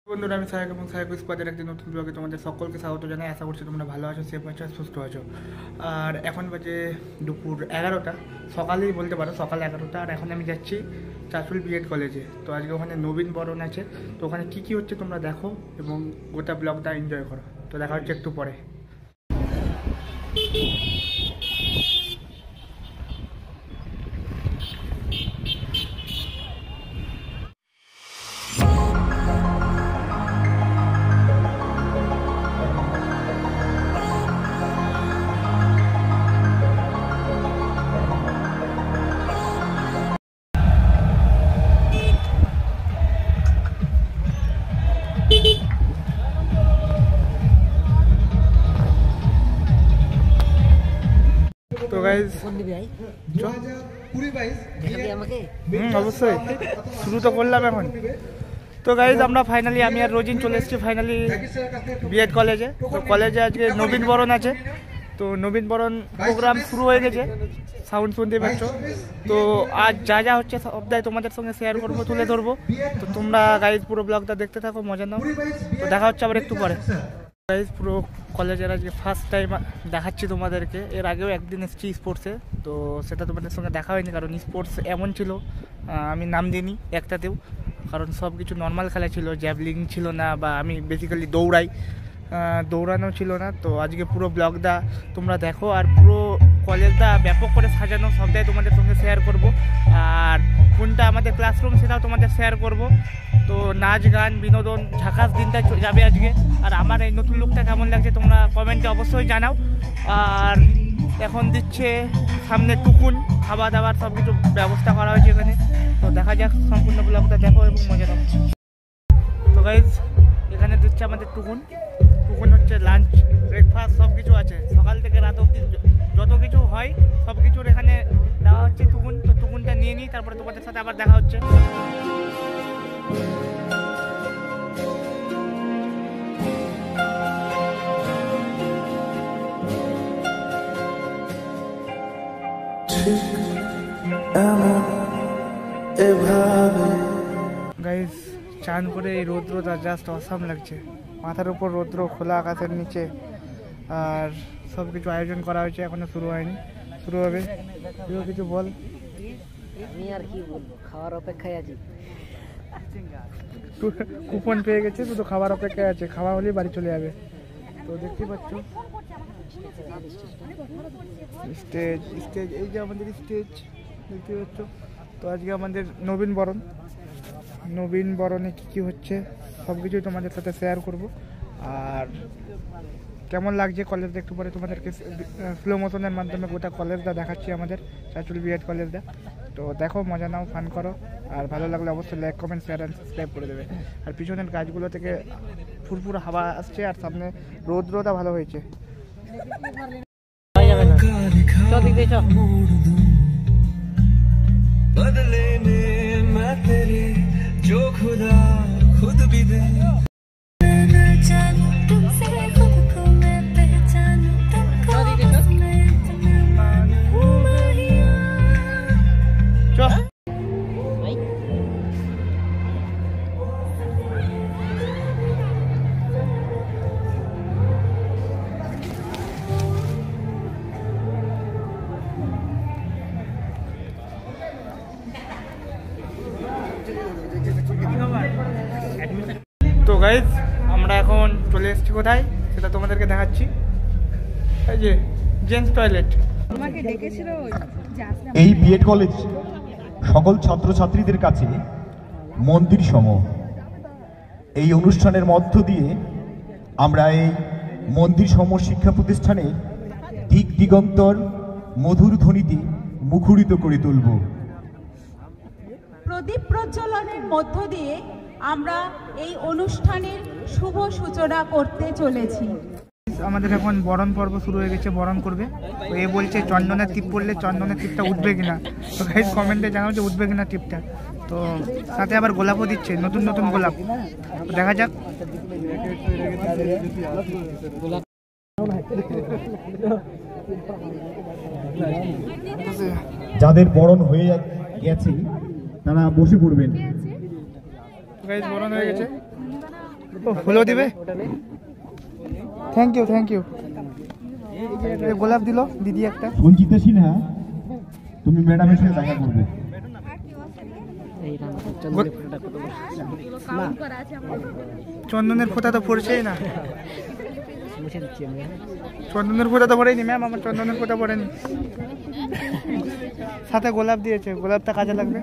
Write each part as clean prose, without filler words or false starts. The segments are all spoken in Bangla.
বন্ধুরা, আমি সাহেব এবং সাহেব ইস্পাতের একটি নতুন ব্লগে তোমাদের সকলকে স্বাগত জানাই। আশা করছি তোমরা ভালো আছো, সেফ আছো, সুস্থ আছো। আর এখন বাজে দুপুর 11টা, সকালেই বলতে পারো, সকাল 11টা। আর এখন আমি যাচ্ছি চাচুল বিএড কলেজে। তো আজকে ওখানে নবীন বরণ আছে, তো ওখানে কী কী হচ্ছে তোমরা দেখো এবং গোটা ব্লগটা এনজয় করো। তো দেখা হচ্ছে একটু পরে। তো গাইজ অবশ্যই শুরু তো করলাম এখন। তো গাইজ আমরা ফাইনালি, আমি আর রোজিন চলে এসেছি ফাইনালি বিএড কলেজে। তো কলেজে আজকে নবীন বরণ আছে, তো নবীন বরণ প্রোগ্রাম শুরু হয়ে গেছে, সাউন্ড শুনতে পাচ্ছ। তো আজ যা যা হচ্ছে সবটাই তোমাদের সঙ্গে শেয়ার করবো, তুলে ধরবো। তো তোমরা গাইজ পুরো ব্লগটা দেখতে থাকো, মজা নাও। তো দেখা হচ্ছে আবার একটু পরে। গাইজ পুরো কলেজের আজকে ফার্স্ট টাইম দেখাচ্ছি তোমাদেরকে। এর আগেও একদিন এসেছি স্পোর্টসে, তো সেটা তোমাদের সঙ্গে দেখা হয়নি, কারণ স্পোর্টস এমন ছিল আমি নাম দিইনি একটাতেও, কারণ সব কিছু নর্মাল খেলা ছিল, জ্যাভলিং ছিল না, বা আমি বেসিক্যালি দৌড়াই, দৌড়ানো ছিল না। তো আজকে পুরো ব্লগটা তোমরা দেখো, আর পুরো কলেজটা ব্যাপক করে সাজানো, সবটাই তোমাদের সঙ্গে শেয়ার করব। আর কোনটা আমাদের ক্লাসরুম সেটাও তোমাদের শেয়ার করব। তো নাচ গান বিনোদন ঝাঁকাস দিনটা যাবে আজকে। আর আমার এই নতুন লুকটা কেমন লাগছে তোমরা কমেন্টে অবশ্যই জানাও। আর এখন দিচ্ছে সামনে টুকুন, খাওয়া দাওয়ার সব কিছু ব্যবস্থা করা হয়েছে এখানে। তো দেখা যাক, সম্পূর্ণ ব্লগটা দেখো এবং মজা নাও। তো গাইজ এখানে দিচ্ছে আমাদের টুকুন। টুকুন হচ্ছে লাঞ্চ, ব্রেকফাস্ট সব কিছু আছে, সকাল থেকে রাত অবধি যত কিছু হয় সব কিছুর এখানে দেওয়া হচ্ছে টুকুন। তো টুকুনটা নিয়ে নিই, তারপরে তোমাদের সাথে আবার দেখা হচ্ছে। গাইজ চান করে এই রৌদ্রটা জাস্ট অসাম লাগছে, মাথার উপর রৌদ্র, খোলা আকাশের নিচে। আর সব কিছু আয়োজন করা হয়েছে, এখনো শুরু হয়নি, শুরু হবে। তুইও কিছু বল। আমি আর কি বলবো, খাওয়ার অপেক্ষায় আছি। কুপন পেয়ে গেছে, শুধু খাবার অপেক্ষায় আছে, খাওয়া হলেই বাড়ি চলে যাবে। তো দেখতে পাচ্ছ স্টেজ, স্টেজ এই যে আমাদের স্টেজ দেখতে পাচ্ছ। তো আজকে আমাদের নবীন বরণ, নবীন বরণে কী কী হচ্ছে সব কিছুই তোমাদের সাথে শেয়ার করব। আর কেমন লাগছে কলেজটা একটু পরে তোমাদেরকে স্লো মোশনের মাধ্যমে গোটা কলেজটা দেখাচ্ছি, আমাদের চাচুল বিএড কলেজটা। তো দেখো, মজা নাও, ফান করো। আর ভালো লাগলে অবশ্যই like, comment, share and subscribe করে দেবে। আর পিছনের গাছগুলো থেকে ফুরফুর হাওয়া আসছে, আর সামনে রৌদ্রটা ভালো হয়েছে। बदले में मैं तेरे जो खुदा खुद भी दे, मैं जानूं तुमसे खुद को मैं पहचानूं, तुमको मैं तुम्हें मानूं माहिया। चल তো গাইজ আমরা এখন চলে এসেছি কোথায় সেটা তোমাদেরকে দেখাচ্ছি। এই যে জেন্টস টয়লেট। এই বিএড কলেজ সকল ছাত্রছাত্রীদের কাছে মন্দির সম। এই অনুষ্ঠানের মধ্য দিয়ে আমরা এই মন্দির সম শিক্ষা প্রতিষ্ঠানের দিক দিগন্তর মধুর ধ্বনিতে মুখরিত করে তুলব। প্রদীপ প্রজ্বলনের মধ্য দিয়ে আমরা এই অনুষ্ঠানের শুভ সূচনা করতে চলেছি। আমাদের এখন বরণ পর্ব শুরু হয়ে গেছে, বরণ করবে। তো এ বলছে চন্দনের টিপ পড়লে চন্দনের টিপটা উঠবে কিনা। তো গাইজ কমেন্টে জানাও যে উঠবে কিনা টিপটা। তো সাথে আবার গোলাপও দিচ্ছে, নতুন নতুন গোলাপ। দেখা যাক। যাদের বরণ হয়ে গেছে তারা বসে পড়বেন। গাইজ বরণ হয়ে গেছে। ও ফুলও দিবে, থ্যাংক ইউ থ্যাংক ইউ। গোলাপ দিল দিদি একটা। সঞ্চিতা সিনহা, তুমি ম্যাডামের সাথে দেখা করবে। চন্দনের ফোঁটা তো পড়ছেই না, চন্দনের ফোঁটা তো পড়েনি ম্যাম, আমার চন্দনের ফোঁটা পড়েনি। সাথে গোলাপ দিয়েছে, গোলাপটা কাজে লাগবে।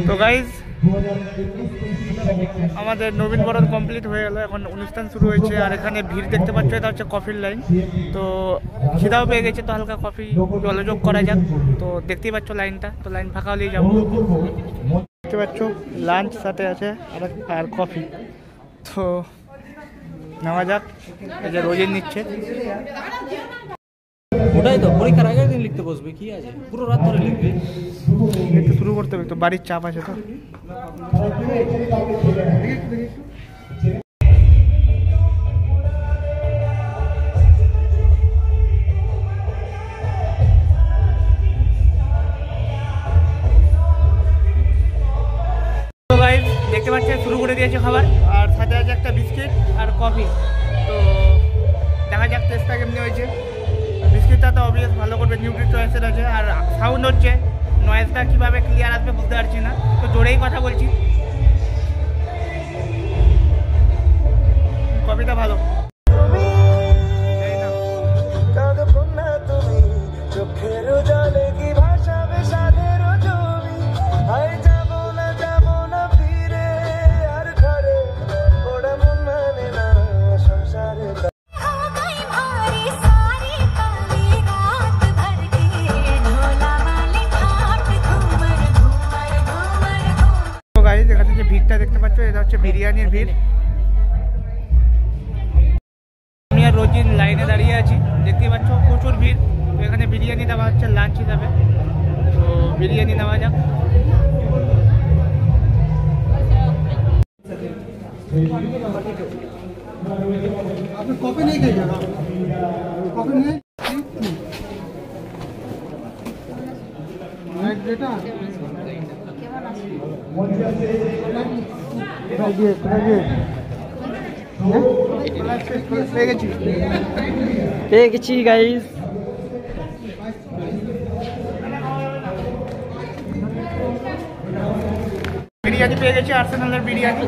তো গাইজ আমাদের নবীনবরণ কমপ্লিট হয়ে গেল, এখন অনুষ্ঠান শুরু হয়েছে। আর এখানে ভিড় দেখতে পাচ্ছ, এটা হচ্ছে কফির লাইন। তো খিদাও পেয়ে গেছে, তো হালকা কফি জলযোগ করা যাক। তো দেখতেই পাচ্ছ লাইনটা, তো লাইন ফাঁকা হলেই যাবো। দেখতে পাচ্ছ লাঞ্চ সাথে আছে আর কফি। তো নেওয়া যাক, এই যে রোজের নিচ্ছে। ওটাই তো পরীক্ষার আগের দিন লিখতে বসবে, কি আছে পুরো রাত ধরে লিখবে। লিখতে শুরু করতে হবে, তো বাড়ির চাপ আছে তো। দেখতে পাচ্ছেন শুরু করে দিয়েছে খাবার, আর সাথে আছে একটা বিস্কিট আর কফি। তো দেখা যাক টেস্টটা কেমনি হয়েছে। বিস্কিটটা তো অবভিয়াস ভালো করবে, নিউট্রি চয়েসের আছে। আর সাউন্ড হচ্ছে, নয়েজটা কীভাবে ক্লিয়ার আসবে বুঝতে পারছি না, তো জোরেই কথা বলছি। কফিটা ভালো। এখানে যে ভিড়টা দেখতে পাচ্ছ, এটা হচ্ছে বিরিয়ানির ভিড়। আমি আর রোজিন লাইনে দাঁড়িয়ে আছি, দেখতে পাচ্ছ প্রচুর ভিড়। তো এখানে বিরিয়ানি দেওয়া হচ্ছে লাঞ্চ হিসাবে, তো বিরিয়ানি নেওয়া যাক। আপনি কফি নেই খাই, কফি নেই পেয়ে গেছি গাইস। বিরিয়ানি পেয়ে গেছি, আর্সেনালের বিরিয়ানি।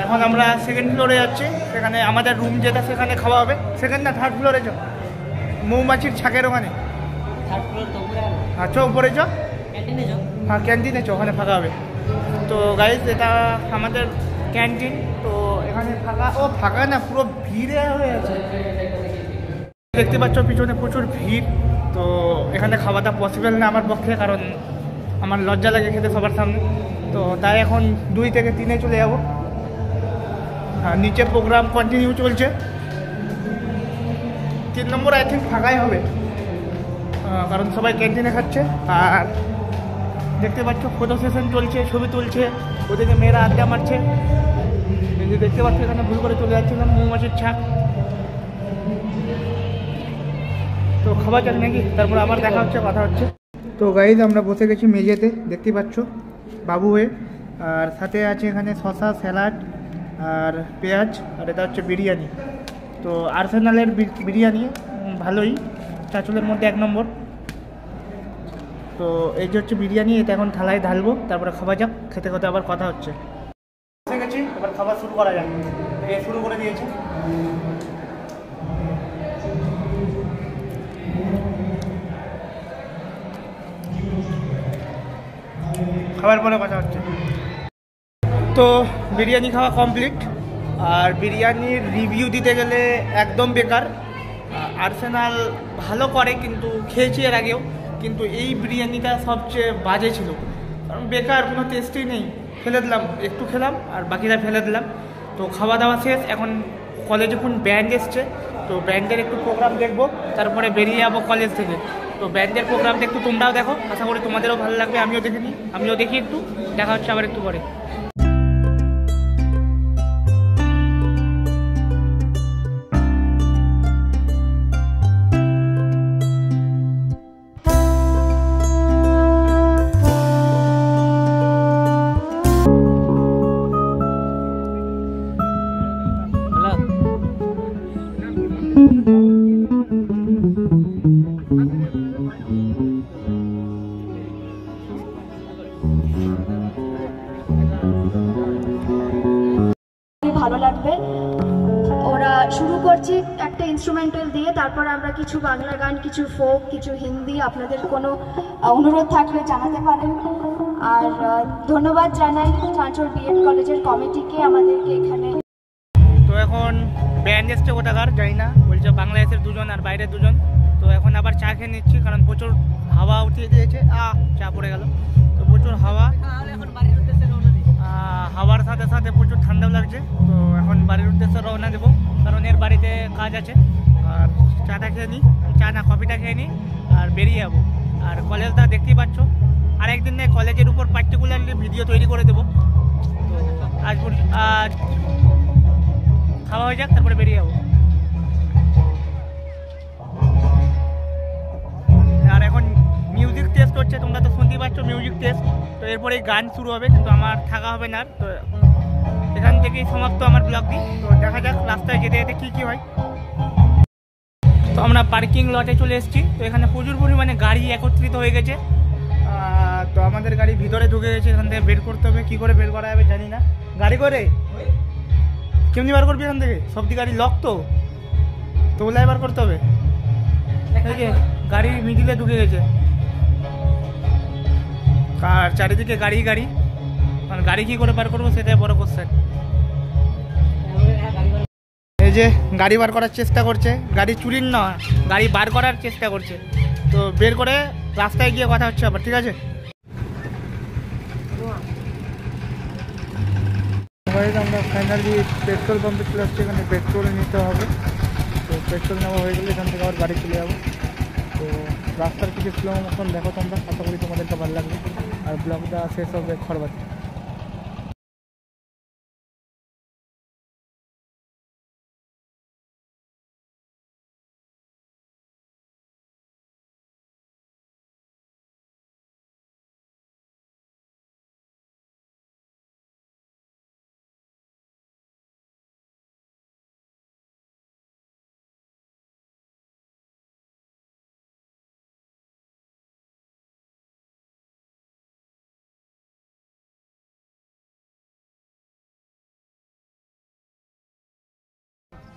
এখন আমরা সেকেন্ড ফ্লোরে যাচ্ছি, সেখানে আমাদের রুম যেটা সেখানে খাওয়া হবে। সেকেন্ড না থার্ড ফ্লোরে চ, মৌমাছির ছাকের ওখানে। আচ্ছা উপরে চ, হ্যাঁ ক্যান্টিনে চ, ওখানে ফাঁকা হবে। তো গাইজ এটা আমাদের ক্যান্টিন। তো এখানে ফাঁকা, ও ফাঁকা না পুরো ভিড়ে হয়ে আছে, দেখতে পাচ্ছ পিছনে প্রচুর ভিড়। তো এখানে খাওয়াটা পসিবল না আমার পক্ষে, কারণ আমার লজ্জা লাগে খেতে সবার সামনে। তো তাই এখন 2 থেকে 3-এ চলে যাব। আর নিচে প্রোগ্রাম কন্টিনিউ চলছে। 3 নম্বর আই থিঙ্ক ফাঁকাই হবে, কারণ সবাই ক্যান্টিনে খাচ্ছে। আর দেখতে পাচ্ছ ফটো সেশন চলছে, ছবি তুলছে, ওদিকে মেয়েরা আড্ডা মারছে। দেখতে পাচ্ছ এখানে ভুল করে চলে যাচ্ছিলাম, মৌমাছির ছাপ। তো খাবার যাক নাকি, তারপর আবার দেখা হচ্ছে, কথা হচ্ছে। তো গাইজ আমরা বসে গেছি মেঝেতে, দেখতে পাচ্ছ বাবু হয়ে। আর সাথে আছে এখানে শসা, স্যালাড আর পেঁয়াজ, আর এটা হচ্ছে বিরিয়ানি। তো আর্সেনালের বিরিয়ানি ভালোই, চাঁচলের মধ্যে 1 নম্বর। তো এই যে হচ্ছে বিরিয়ানি, এটা এখন থালায় ঢালবো, তারপরে খাওয়া যাক। খেতে খেতে আবার কথা হচ্ছে। ঠিক আছে, এবার খাবার শুরু করা যাক। শুরু করে দিয়েছি। খাবার পরে কথা হচ্ছে। তো বিরিয়ানি খাওয়া কমপ্লিট। আর বিরিয়ানির রিভিউ দিতে গেলে একদম বেকার। আর্সেনাল ভালো করে, কিন্তু খেয়েছি এর আগেও, কিন্তু এই বিরিয়ানিটা সবচেয়ে বাজে ছিল। কারণ বেকার, কোনো টেস্টই নেই। ফেলে দিলাম, একটু খেলাম আর বাকিটা ফেলে দিলাম। তো খাওয়া দাওয়া শেষ, এখন কলেজে কোন ব্যান্ড এসছে, তো ব্যান্ডের একটু প্রোগ্রাম দেখবো, তারপরে বেরিয়ে যাবো কলেজ থেকে। তো ব্যান্ডের প্রোগ্রামটা একটু তোমরাও দেখো, আশা করি তোমাদেরও ভালো লাগবে। আমিও দেখে নিই, আমিও দেখি একটু। দেখা হচ্ছে আবার একটু পরে। ভালো লাগবে। ওরা শুরু করছে একটা ইনস্ট্রুমেন্টাল দিয়ে, তারপর আমরা কিছু বাংলা গান, কিছু ফোক, কিছু হিন্দি, আপনাদের কোনো অনুরোধ থাকলে জানাতে পারেন। আর ধন্যবাদ জানাই চাঁচল বিএড কলেজের কমিটিকে আমাদেরকে এখানে। তো এখন ব্যান্ড এসছে কোথাকার জানি না, বলছে বাংলাদেশের দুজন আর বাইরের দুজন। তো এখন আবার চা খেয়ে নিচ্ছি, কারণ প্রচুর হাওয়া উঠিয়ে দিয়েছে। চা পড়ে গেল। তো প্রচুর হাওয়া, হাওয়ার সাথে সাথে প্রচুর ঠান্ডাও লাগছে। তো এখন বাড়ির উদ্দেশ্যে রওনা দেবো, কারণ এর বাড়িতে কাজ আছে। আর চাটা খেয়ে নিই, চা না কফিটা খেয়ে নিই আর বেরিয়ে যাবো। আর কলেজটা দেখতেই পাচ্ছ, আর একদিন কলেজের উপর পার্টিকুলারলি ভিডিও তৈরি করে দেবো। তো আজ খাওয়া হয়ে যাক, তারপরে বেরিয়ে যাবো। আর এখন মিউজিক টেস্ট হচ্ছে, তোমরা তো শুনতেই পাচ্ছ মিউজিক টেস্ট। তো এরপরে গান শুরু হবে, কিন্তু আমার থাকা হবে না। তো এখান থেকেই সমাপ্ত আমার ব্লগটি। তো দেখা যাক রাস্তায় যেতে যেতে কী কী হয়। তো আমরা পার্কিং লটে চলে এসেছি। তো এখানে প্রচুর পরিমাণে গাড়ি একত্রিত হয়ে গেছে। তো আমাদের গাড়ি ভিতরে ঢুকে গেছে, এখান থেকে বের করতে হবে। কী করে বের করা যাবে জানি না। গাড়ি করে কেমনি বার করবি এখান থেকে? সবটি গাড়ি লক তো ওলাই বার করতে হবে। গাড়ি মিডিলে ঢুকে গেছে, আর চারিদিকে গাড়ি গাড়ি। মানে গাড়ি কী করে বার করবো সেটাই বড় কোশ্চেন। এই যে গাড়ি বার করার চেষ্টা করছে, গাড়ি চুরির না, গাড়ি বার করার চেষ্টা করছে। তো বের করে রাস্তায় গিয়ে কথা হচ্ছে আবার, ঠিক আছে? আমরা ফাইনালি পেট্রোল পাম্পে চলে আসছি। এখানে পেট্রোল নিতে হবে। তো পেট্রোল নেওয়া হয়ে গেলে এখান থেকে আবার বাড়ি চলে যাবো। তো রাস্তার কিছু স্লো মতন দেখো তোমরা, আশা করি তোমাদেরকে ভালো লাগবে। আর ব্লগটা শেষ হবে খড়বাতি।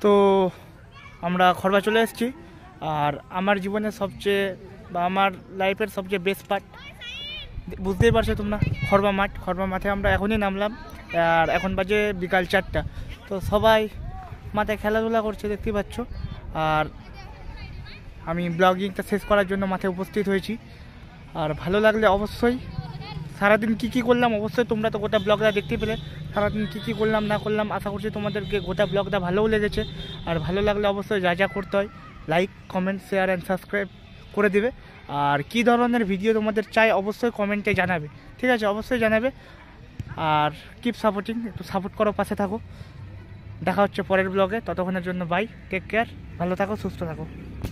তো আমরা খড়বা চলে এসেছি। আর আমার জীবনের সবচেয়ে বা আমার লাইফের সবচেয়ে বেস্ট পার্ট বুঝতেই পারছো তোমরা, খড়বা মাঠে আমরা এখনই নামলাম। আর এখন বাজে বিকাল 4টা। তো সবাই মাঠে খেলাধুলা করছে দেখতেই পাচ্ছ। আর আমি ব্লগিংটা শেষ করার জন্য মাঠে উপস্থিত হয়েছি। আর ভালো লাগলে অবশ্যই, সারাদিন কী করলাম অবশ্যই তোমরা তো গোটা ব্লগটা দেখতে পেলে। সারাদিন কী করলাম না করলাম, আশা করছি তোমাদেরকে গোটা ব্লগটা ভালোও লেগেছে। আর ভালো লাগলে অবশ্যই যা করতে হয় like, comment, share and subscribe করে দিবে। আর কী ধরনের ভিডিও তোমাদের চাই অবশ্যই কমেন্টে জানাবে, ঠিক আছে? অবশ্যই জানাবে। আর কিপ সাপোর্টিং, একটু সাপোর্ট করো, পাশে থাকো। দেখা হচ্ছে পরের ব্লগে, ততক্ষণের জন্য বাই, টেক কেয়ার, ভালো থাকো, সুস্থ থাকো।